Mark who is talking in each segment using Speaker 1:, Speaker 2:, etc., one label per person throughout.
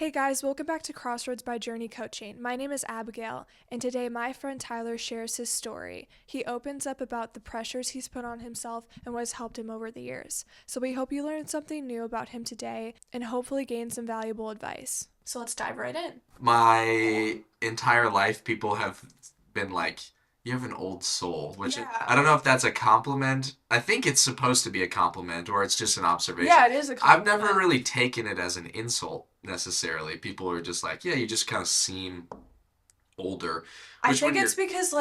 Speaker 1: Hey guys, welcome back to CrossRoads by Journey Coaching. My name is Abigail, and today my friend Tyler shares his story. He opens up about the pressures he's put on himself and what has helped him over the years. So we hope you learned something new about him today and hopefully gain some valuable advice. So let's dive right in.
Speaker 2: My entire life, people have been like, you have an old soul, which I
Speaker 1: Yeah.
Speaker 2: don't know if that's a compliment. I think it's supposed to be a compliment or it's just an observation.
Speaker 1: Yeah, it is a
Speaker 2: I've never
Speaker 1: compliment.
Speaker 2: really taken it as an insult necessarily. People are just like, yeah, you just kind of seem older,
Speaker 1: I
Speaker 2: which
Speaker 1: think
Speaker 2: when
Speaker 1: it's
Speaker 2: you're
Speaker 1: because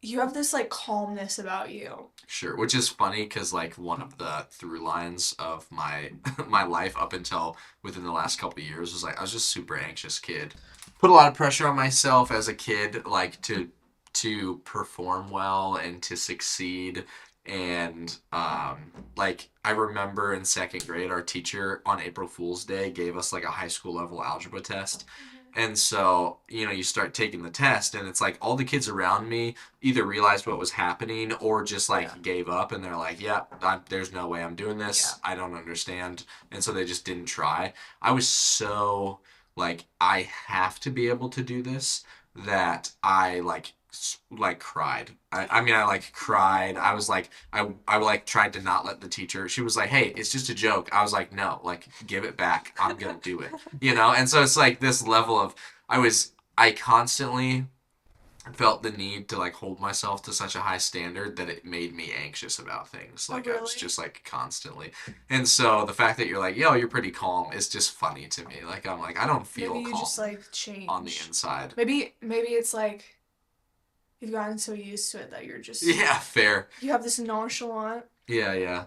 Speaker 1: you have this calmness about you.
Speaker 2: sure, which is funny because like one of the through lines of my my life up until within the last couple of years was like I was just a super anxious kid. Put a lot of pressure on myself as a kid, like to perform well and to succeed. And like I remember in second grade, our teacher on April Fool's Day gave us like a high school level algebra test. And so, you start taking the test, and it's like all the kids around me either realized what was happening or just
Speaker 1: Yeah.
Speaker 2: like gave up and they're like, yeah, there's no way I'm doing
Speaker 1: Yeah.
Speaker 2: this. I don't understand. And so they just didn't try. I was so like, I have to be able to do this that I like cried. I mean, I like cried. I was like, I like tried to not let the teacher. She was like, "Hey, it's just a joke." I was like, "No, like give it back. I'm gonna do it." And so it's like this level of I constantly felt the need to like hold myself to such a high standard that it made me anxious about things.
Speaker 1: Oh,
Speaker 2: Like I was
Speaker 1: really?
Speaker 2: just like constantly. And so the fact that you're like, yo, you're pretty calm is just funny to me. Like I'm like, I don't
Speaker 1: Maybe
Speaker 2: feel
Speaker 1: you just
Speaker 2: calm on the
Speaker 1: change.
Speaker 2: inside.
Speaker 1: Maybe it's you've gotten so used to it that
Speaker 2: Yeah, fair.
Speaker 1: you have this nonchalant,
Speaker 2: Yeah, yeah.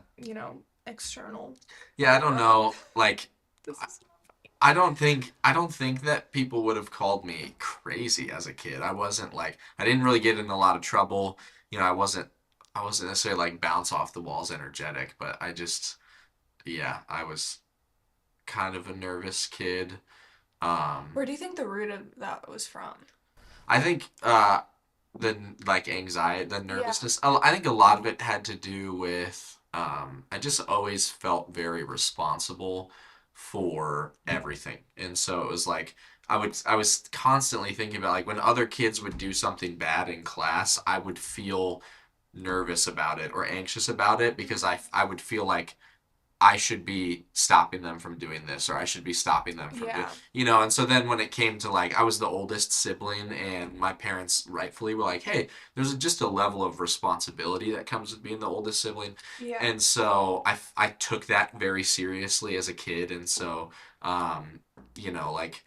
Speaker 1: external
Speaker 2: Yeah, I don't
Speaker 1: aura.
Speaker 2: know. Like
Speaker 1: This is
Speaker 2: I don't think that people would have called me crazy as a kid. I wasn't like I didn't really get in a lot of trouble. I wasn't necessarily like bounce off the walls energetic, but yeah, I was kind of a nervous kid.
Speaker 1: Where do you think the root of that was from?
Speaker 2: I think the like anxiety, the
Speaker 1: Yeah.
Speaker 2: nervousness. I think a lot of it had to do with I just always felt very responsible for everything, and so it was like I was constantly thinking about like when other kids would do something bad in class, I would feel nervous about it or anxious about it because I would feel like I should be stopping them from doing this or I should be stopping them from doing,
Speaker 1: Yeah.
Speaker 2: and so then when it came to like I was the oldest sibling and my parents rightfully were like, "Hey, there's just a level of responsibility that comes with being the oldest sibling."
Speaker 1: Yeah.
Speaker 2: And so I took that very seriously as a kid, and so um like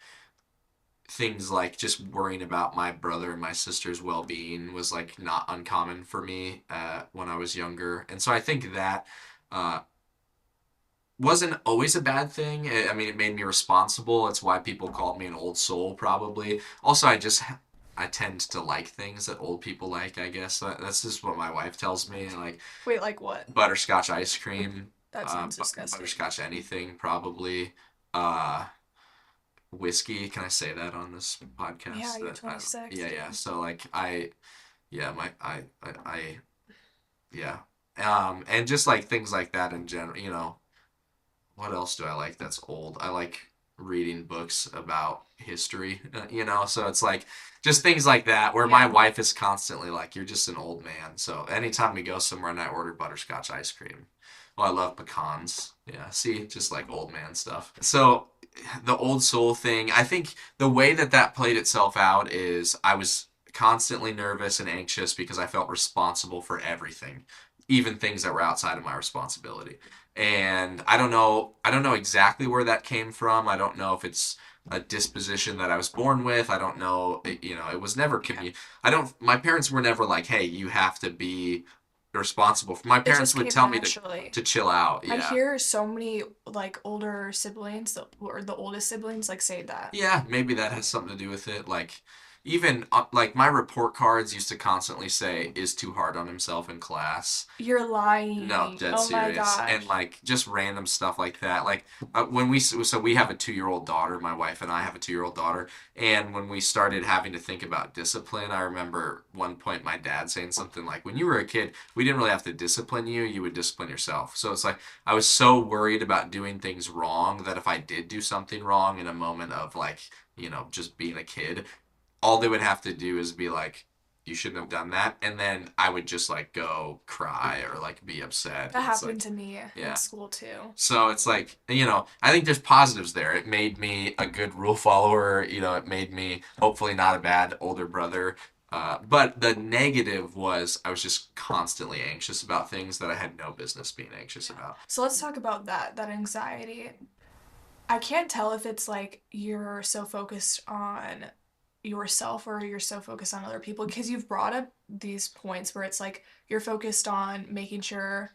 Speaker 2: things like just worrying about my brother and my sister's well-being was like not uncommon for me when I was younger. And so I think that uh, wasn't always a bad thing. I mean, it made me responsible. It's why people called me an old soul, probably. Also, I tend to like things that old people like. I guess that's just what my wife tells me. Like
Speaker 1: Wait, like what?
Speaker 2: butterscotch ice cream,
Speaker 1: That sounds disgusting.
Speaker 2: butterscotch anything, probably. Uh, Whiskey. Can I say that on this
Speaker 1: Yeah,
Speaker 2: podcast?
Speaker 1: you're
Speaker 2: That I don't.
Speaker 1: 26,
Speaker 2: Yeah, yeah.
Speaker 1: dude.
Speaker 2: So like yeah, yeah. And just like things like that in general. What else do I like that's old? I like reading books about history, so it's like just things like that where my
Speaker 1: Yeah.
Speaker 2: wife is constantly like, you're just an old man. So anytime we go somewhere and I order butterscotch ice cream. Well, I love pecans. Yeah, see, just like old man stuff. So the old soul thing, I think the way that that played itself out is I was constantly nervous and anxious because I felt responsible for everything, even things that were outside of my responsibility. And I don't know exactly where that came from. I don't know if it's a disposition that I was born with. I don't know, it was never
Speaker 1: Yeah.
Speaker 2: I don't my parents were never like, "Hey, you have to be responsible." My
Speaker 1: It
Speaker 2: parents
Speaker 1: just
Speaker 2: would
Speaker 1: came
Speaker 2: tell me to
Speaker 1: naturally.
Speaker 2: to chill out.
Speaker 1: I
Speaker 2: Yeah.
Speaker 1: hear so many older siblings or the oldest siblings say that.
Speaker 2: Yeah, maybe that has something to do with it. Like, even like my report cards used to constantly say is too hard on himself in class.
Speaker 1: You're
Speaker 2: No,
Speaker 1: lying.
Speaker 2: dead
Speaker 1: Oh my
Speaker 2: serious. And
Speaker 1: gosh.
Speaker 2: like just random stuff like that. Like when we have a 2-year-old daughter, my wife and I have a 2-year-old daughter, and when we started having to think about discipline, I remember one point my dad saying something like, "When you were a kid, we didn't really have to discipline you, you would discipline yourself." So it's like I was so worried about doing things wrong that if I did do something wrong in a moment of like, just being a kid, all they would have to do is be like, you shouldn't have done that, and then I would just like go cry or like be upset.
Speaker 1: That
Speaker 2: And it's
Speaker 1: happened
Speaker 2: like,
Speaker 1: to me in
Speaker 2: yeah.
Speaker 1: school too.
Speaker 2: So it's like, I think there's positives there. It made me a good rule follower. It made me hopefully not a bad older brother. But the negative was I was just constantly anxious about things that I had no business being anxious
Speaker 1: Yeah.
Speaker 2: about.
Speaker 1: So let's talk about that anxiety. I can't tell if it's like you're so focused on yourself or you're so focused on other people because you've brought up these points where it's like you're focused on making sure,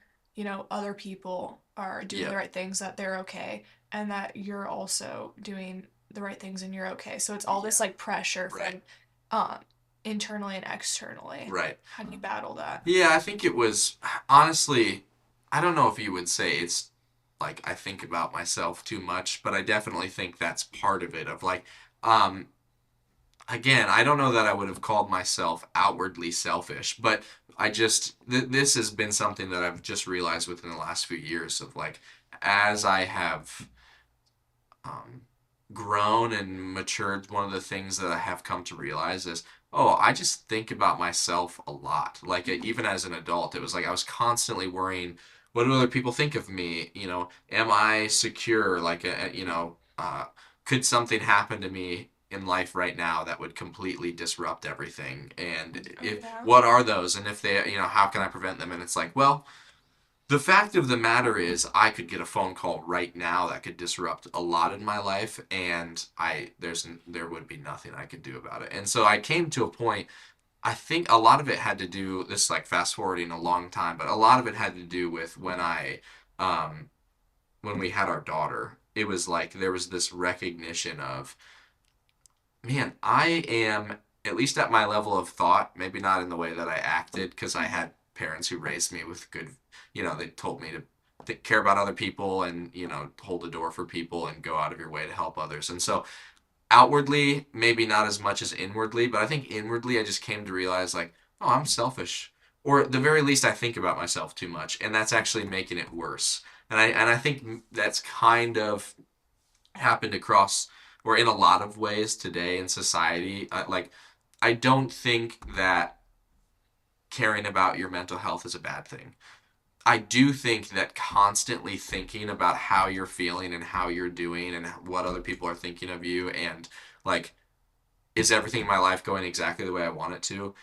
Speaker 1: other people are doing the
Speaker 2: Yep.
Speaker 1: right things, that they're okay, and that you're also doing the right things and you're okay. So it's all
Speaker 2: Yeah.
Speaker 1: this like pressure
Speaker 2: Right.
Speaker 1: from um internally and externally.
Speaker 2: Right.
Speaker 1: How do you battle that?
Speaker 2: Yeah, I think it was honestly, I don't know if you would say it's like I think about myself too much, but I definitely think that's part of it of like um again, I don't know that I would have called myself outwardly selfish, but this has been something that I've just realized within the last few years of like as I have um, grown and matured, one of the things that I have come to realize is, oh, I just think about myself a lot. Like even as an adult, it was like I was constantly worrying, what do other people think of me? Am I secure? Like, could something happen to me in life right now that would completely disrupt everything? And
Speaker 1: Oh
Speaker 2: if
Speaker 1: yeah.
Speaker 2: what are those? And if they, how can I prevent them? And it's like, well, the fact of the matter is, I could get a phone call right now that could disrupt a lot in my life, and there would be nothing I could do about it. And so I came to a point. I think a lot of it had to do this, is like fast forwarding a long time, but a lot of it had to do with um, when we had our daughter. It was like there was this recognition of, man, I am at least at my level of thought, maybe not in the way that I acted, because I had parents who raised me with good, they told me to care about other people and, hold the door for people and go out of your way to help others. And so outwardly, maybe not as much as inwardly, but I think inwardly I just came to realize like, oh, I'm selfish. Or at the very least, I think about myself too much, and that's actually making it worse. And I think that's kind of happened across or in a lot of ways today in society. Like, I don't think that caring about your mental health is a bad thing. I do think that constantly thinking about how you're feeling and how you're doing and what other people are thinking of you and like, is everything in my life going exactly the way I want it to,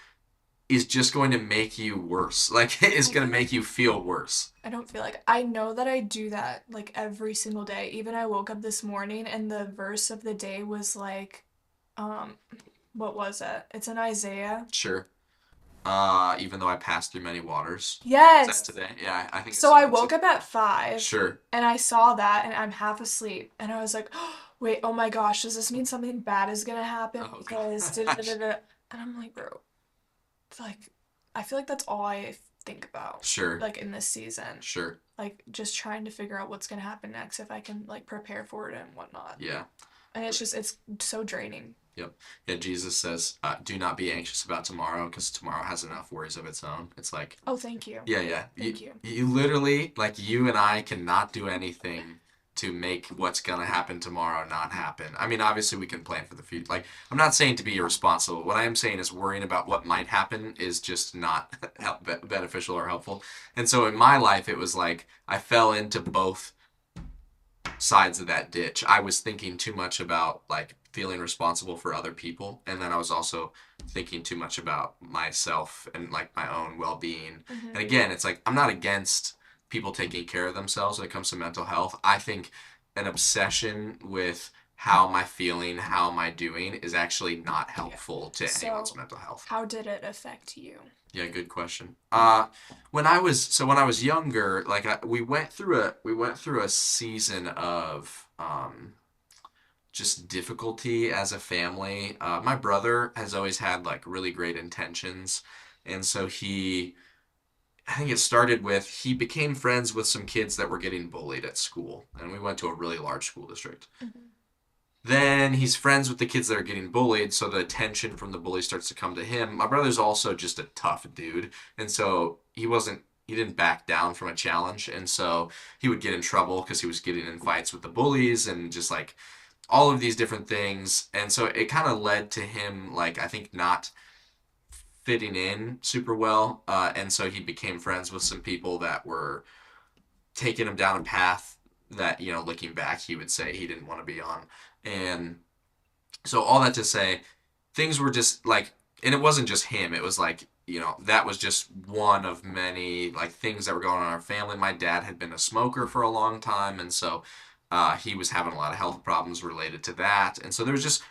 Speaker 2: is just going to make you worse. Like, it's
Speaker 1: I
Speaker 2: going to
Speaker 1: don't
Speaker 2: make you feel worse.
Speaker 1: I don't feel like I know that I do that like every single day. Even I woke up this morning and the verse of the day was like, um, what was it? It's in Isaiah.
Speaker 2: Sure. Even though I passed through many waters. Was that
Speaker 1: Yes.
Speaker 2: today? Yeah, I think it's
Speaker 1: So I
Speaker 2: something.
Speaker 1: woke up at 5
Speaker 2: Sure.
Speaker 1: and I saw that and I'm half asleep and I was like, oh, wait, oh my gosh, does this mean something bad is gonna happen?
Speaker 2: Oh
Speaker 1: Because da da da
Speaker 2: gosh.
Speaker 1: da. And I'm like, bro, it's like I feel like that's all I think about
Speaker 2: Sure.
Speaker 1: like in this season.
Speaker 2: Sure.
Speaker 1: Like just trying to figure out what's gonna happen next if I can like prepare for it and whatnot.
Speaker 2: Yeah.
Speaker 1: And it's so draining.
Speaker 2: Yep. Yeah, Jesus says, do not be anxious about tomorrow because tomorrow has enough worries of its own. It's like,
Speaker 1: Oh, thank you.
Speaker 2: yeah, yeah. You,
Speaker 1: Thank you.
Speaker 2: you literally, like, you and I cannot do anything to make what's going to happen tomorrow not happen. I mean, obviously, we can plan for the future. Like, I'm not saying to be irresponsible. What I am saying is worrying about what might happen is just not beneficial or helpful. And so in my life, it was like I fell into both sides of that ditch. I was thinking too much about like feeling responsible for other people, and then I was also thinking too much about myself and like my own well-being.
Speaker 1: Hmm.
Speaker 2: And again, it's like I'm not against people taking care of themselves when it comes to mental health. I think an obsession with how am I feeling, how am I doing is actually not
Speaker 1: Yeah.
Speaker 2: helpful to anyone's
Speaker 1: So,
Speaker 2: mental health.
Speaker 1: how did it affect you?
Speaker 2: Yeah, good question. When I was younger, like we went through a season of just difficulty as a family. My brother has always had like really great intentions, and so I think it started with he became friends with some kids that were getting bullied at school, and we went to a really large school district.
Speaker 1: Mhm.
Speaker 2: Then he's friends with the kids that are getting bullied, so the attention from the bully starts to come to him. My brother's also just a tough dude, and so he didn't back down from a challenge, and so he would get in trouble because he was getting in fights with the bullies and just like all of these different things. And so it kind of led to him like I think not fitting in super well, and so he became friends with some people that were taking him down a path that looking back he would say he didn't want to be on. And so all that to say, things were just like, and it wasn't just him. It was like, that was just one of many like things that were going on in our family. My dad had been a smoker for a long time, and so he was having a lot of health problems related to that. And so there was just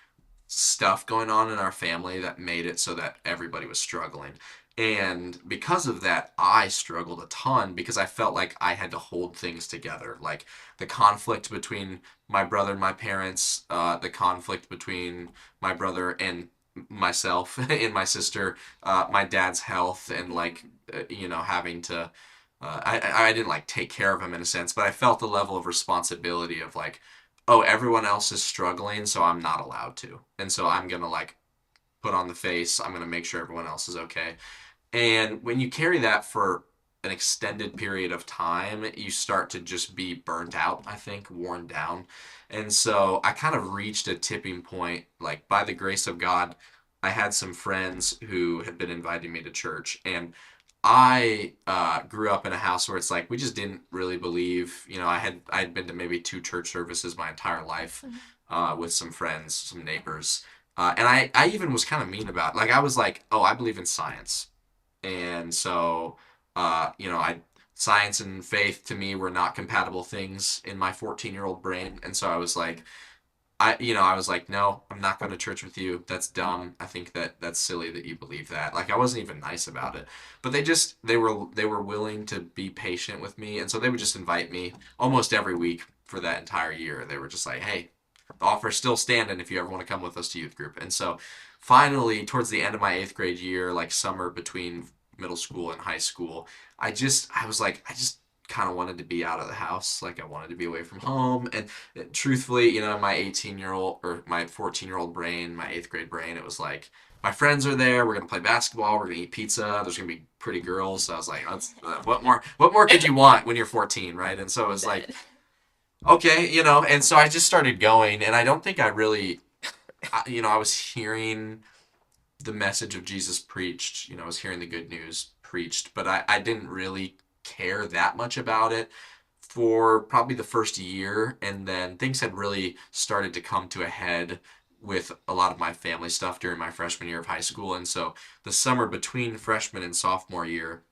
Speaker 2: stuff going on in our family that made it so that everybody was struggling. And because of that, I struggled a ton because I felt like I had to hold things together. Like the conflict between my brother and my parents, the conflict between my brother and myself and my sister, my dad's health, and like, having to. I didn't like take care of him in a sense, but I felt the level of responsibility of like, oh, everyone else is struggling, so I'm not allowed to. And so I'm going to like put on the face. I'm going to make sure everyone else is okay. And when you carry that for an extended period of time, you start to just be burnt out, I think, worn down. And so I kind of reached a tipping point, like by the grace of God, I had some friends who had been inviting me to church, and I grew up in a house where it's like we just didn't really believe. I had been to maybe two church services my entire life,
Speaker 1: Mhm.
Speaker 2: with some friends, some neighbors, and I even was kind of mean about it. Like I was like, oh, I believe in science, and so I science and faith to me were not compatible things in my 14-year-old brain, and so I was like, I was like, no, I'm not going to church with you. That's dumb. I think that's silly that you believe that. Like I wasn't even nice about it, but they were willing to be patient with me, and so they would just invite me almost every week for that entire year. They were just like, hey, the offer's still standing if you ever want to come with us to youth group. And so finally, towards the end of my eighth grade year, like summer between middle school and high school, I was like, I just kind of wanted to be out of the house. Like I wanted to be away from home. And truthfully, my 18-year-old or my 14-year-old brain, my eighth grade brain, it was like, my friends are there. We're gonna play basketball. We're gonna eat pizza. There's gonna be pretty girls. So I was like, what more? What more could you want when you're 14, right? And so it was like,
Speaker 1: Dead.
Speaker 2: okay, and so I just started going, and I don't think I really, I was hearing the message of Jesus preached. I was hearing the good news preached, but I didn't really care that much about it for probably the first year, and then things had really started to come to a head with a lot of my family stuff during my freshman year of high school. And so the summer between freshman and sophomore year,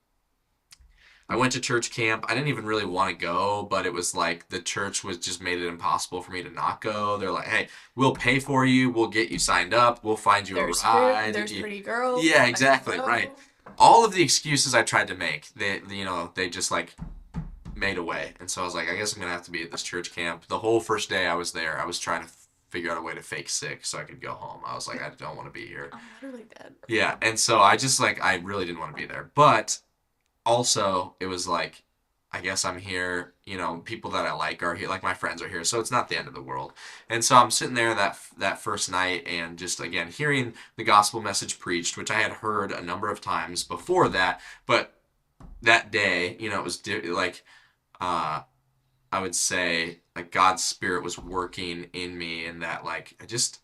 Speaker 2: I went to church camp. I didn't even really want to go, but it was like the church was just made it impossible for me to not go. They're like, "Hey, we'll pay for you. We'll get you signed up. We'll find you a
Speaker 1: There's food,
Speaker 2: ride."
Speaker 1: there's pretty girls.
Speaker 2: Yeah,
Speaker 1: Might as
Speaker 2: exactly, right.
Speaker 1: well.
Speaker 2: All of the excuses I tried to make, they just like made a way. And so I was like, I guess I'm gonna have to be at this church camp. The whole first day I was there, I was trying to figure out a way to fake sick so I could go home. I was like, I don't want to be here.
Speaker 1: I'm literally dead.
Speaker 2: Yeah, and so I just like I really didn't want to be there. But also it was like I guess I'm here, people that I like are here, like my friends are here, so it's not the end of the world. And so I'm sitting there that first night and just again hearing the gospel message preached, which I had heard a number of times before that, but that day, it was like uh I would say like God's spirit was working in me and that like I just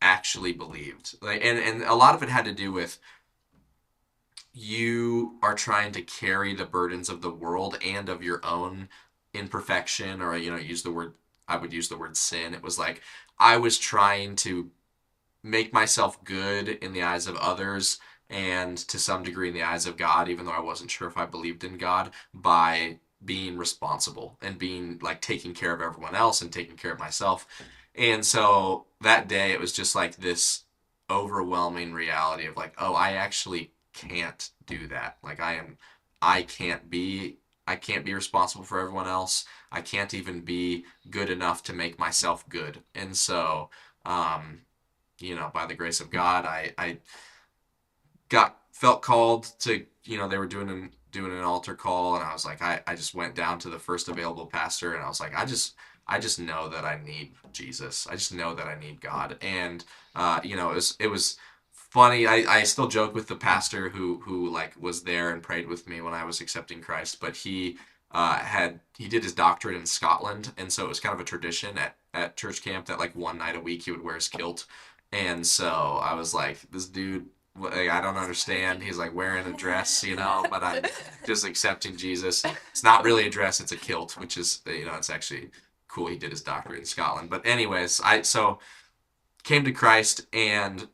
Speaker 2: actually believed. Like and a lot of it had to do with you are trying to carry the burdens of the world and of your own imperfection, or I would use the word sin. It was like I was trying to make myself good in the eyes of others and to some degree in the eyes of God, even though I wasn't sure if I believed in God, by being responsible and being like taking care of everyone else and taking care of myself. And so that day it was just like this overwhelming reality of like, oh, I actually can't do that. Like I can't be I can't be responsible for everyone else. I can't even be good enough to make myself good. And so, um, by the grace of God, I got felt called to, they were doing an altar call, and I was like, I just went down to the first available pastor, and I was like, I just know that I need Jesus. I just know that I need God. And it was funny. I still joke with the pastor who like was there and prayed with me when I was accepting Christ, but he did his doctorate in Scotland, and so it was kind of a tradition at church camp that like one night a week he would wear his kilt. And so I was like, this dude, like, I don't understand. He's like wearing a dress, but I'm just accepting Jesus. It's not really a dress, it's a kilt, which is, it's actually cool. He did his doctorate in Scotland. But anyways, I so came to Christ, and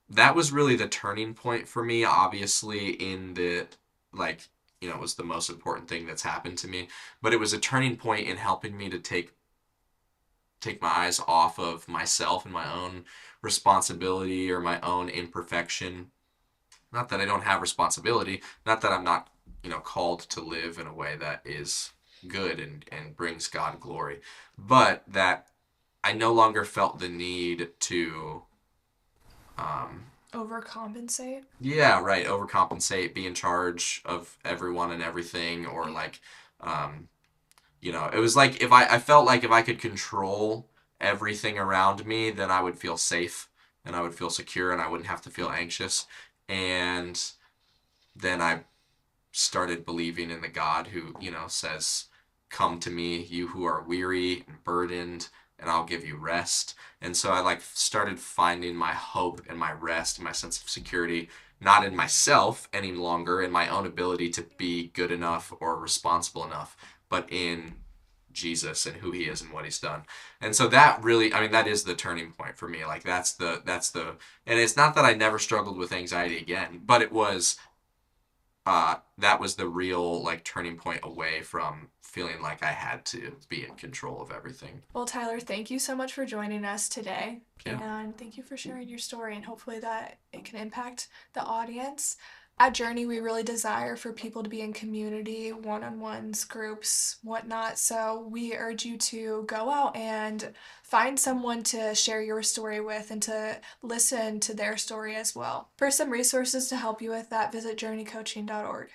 Speaker 2: that was really the turning point for me, obviously, in the, like, it was the most important thing that's happened to me, but it was a turning point in helping me to take my eyes off of myself and my own responsibility or my own imperfection. Not that I don't have responsibility, not that I'm not, called to live in a way that is good and brings God glory, but that I no longer felt the need to, um,
Speaker 1: Overcompensate.
Speaker 2: yeah, right, overcompensate, be in charge of everyone and everything, or like, um, it was like I felt like if I could control everything around me, then I would feel safe and I would feel secure and I wouldn't have to feel anxious. And then I started believing in the God who, says, "Come to me, you who are weary and burdened, and I'll give you rest." And so I like started finding my hope and my rest and my sense of security not in myself any longer, in my own ability to be good enough or responsible enough, but in Jesus and who he is and what he's done. And so that really, I mean, that is the turning point for me. Like that's the and it's not that I never struggled with anxiety again, but it was that was the real like turning point away from feeling like I had to be in control of everything.
Speaker 1: Well, Tyler, thank you so much for joining us today.
Speaker 2: Yeah.
Speaker 1: And thank you for sharing your story, and hopefully that it can impact the audience. At Journey, we really desire for people to be in community, one on ones, groups, whatnot. So we urge you to go out and find someone to share your story with and to listen to their story as well. For some resources to help you with that, visit journeycoaching.org.